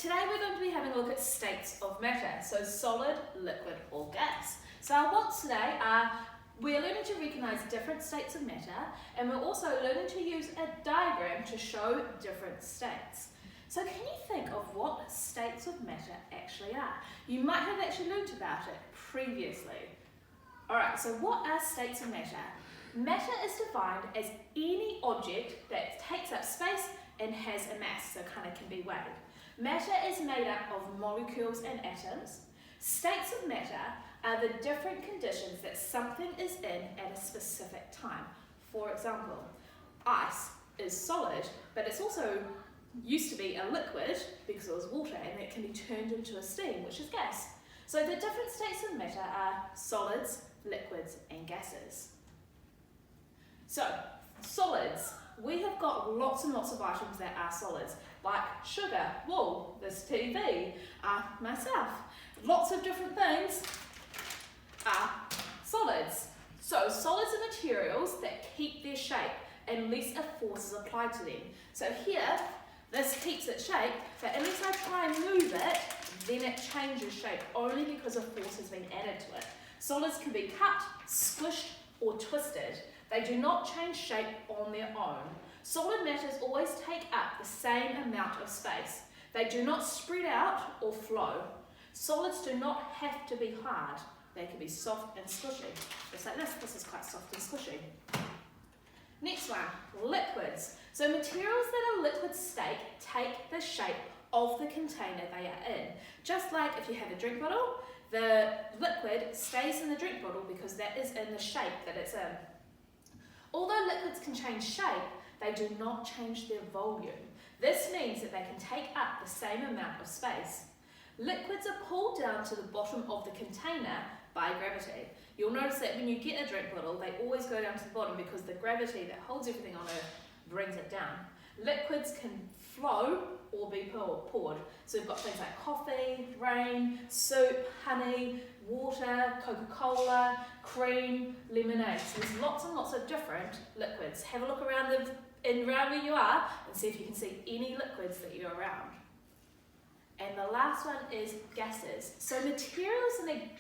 Today we're going to be having a look at states of matter, so solid, liquid or gas. So our wants today are we're learning to recognise different states of matter, and we're also learning to use a diagram to show different states. So can you think of what states of matter actually are? You might have actually learnt about it previously. Alright, so what are states of matter? Matter is defined as any object that takes up space and has a mass, so kind of can be weighed. Matter is made up of molecules and atoms. States of matter are the different conditions that something is in at a specific time. For example, ice is solid, but it's also used to be a liquid because it was water, and it can be turned into a steam, which is gas. So the different states of matter are solids, liquids, and gases. So, solids. We have got lots and lots of items that are solids, like sugar, wool, this TV, myself. Lots of different things are solids. So solids are materials that keep their shape unless a force is applied to them. So here, this keeps its shape, but unless I try and move it, then it changes shape only because a force has been added to it. Solids can be cut, squished, or twisted. They do not change shape on their own. Solid matters always take up the same amount of space. They do not spread out or flow. Solids do not have to be hard. They can be soft and squishy. Just like this. This is quite soft and squishy. Next one, liquids. So materials that are liquid state take the shape of the container they are in. Just like if you have a drink bottle, the liquid stays in the drink bottle because that is in the shape that it's in. Although liquids can change shape, they do not change their volume. This means that they can take up the same amount of space. Liquids are pulled down to the bottom of the container by gravity. You'll notice that when you get a drink bottle, they always go down to the bottom because the gravity that holds everything on Earth brings it down. Liquids can flow or be poured. So we've got things like coffee, rain, soup, honey, water, Coca-Cola, cream, lemonade. So there's lots and lots of different liquids. Have a look around where you are and see if you can see any liquids that you're around. And the last one is gases. So materials in a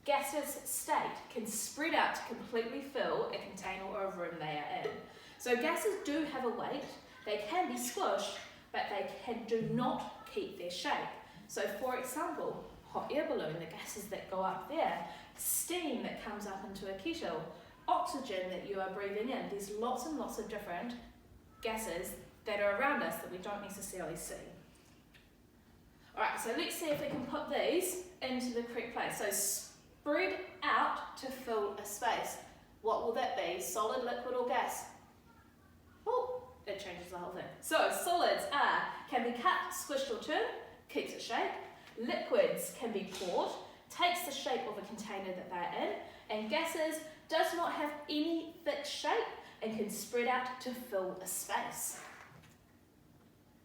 gaseous state can spread out to completely fill a container or a room they are in. So gases do have a weight. They can be squished, but they do not keep their shape. So for example, hot air balloon, the gases that go up there, steam that comes up into a kettle, oxygen that you are breathing in. There's lots and lots of different gases that are around us that we don't necessarily see. Alright, so let's see if we can put these into the correct place. So spread out to fill a space. What will that be? Solid, liquid or gas? Oh, it changes the whole thing. So solids can be cut, squished or turned, keeps its shape. Liquids can be poured, takes the shape of a container that they're in. And gases does not have any fixed shape and can spread out to fill a space.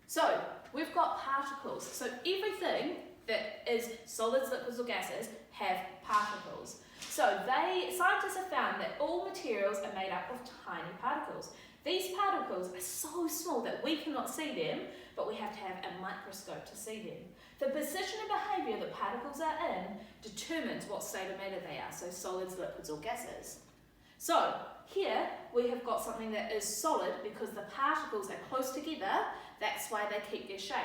So we've got particles. So everything that is solids, liquids or gases have particles. So scientists have found that all materials are made up of tiny particles. These particles are so small that we cannot see them, but we have to have a microscope to see them. The position and behaviour that particles are in determines what state of matter they are, so solids, liquids or gases. So here we have got something that is solid because the particles are close together, that's why they keep their shape.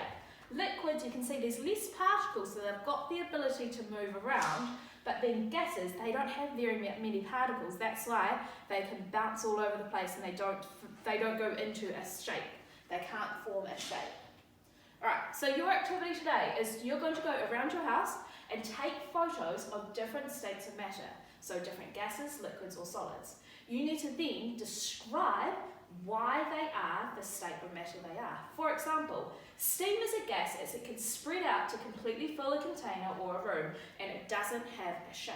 Liquids, you can see there's less particles, so they've got the ability to move around, but then gases, they don't have very many particles, that's why they can bounce all over the place and they don't go into a shape. They can't form a shape. Alright, so your activity today is you're going to go around your house and take photos of different states of matter, so different gases, liquids or solids. You need to then describe why they are the state of matter they are. For example, steam is a gas as it can spread out to completely fill a container or a room and it doesn't have a shape.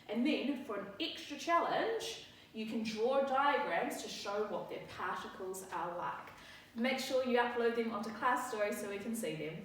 And then for an extra challenge, you can draw diagrams to show what their particles are like. Make sure you upload them onto Class Story so we can see them.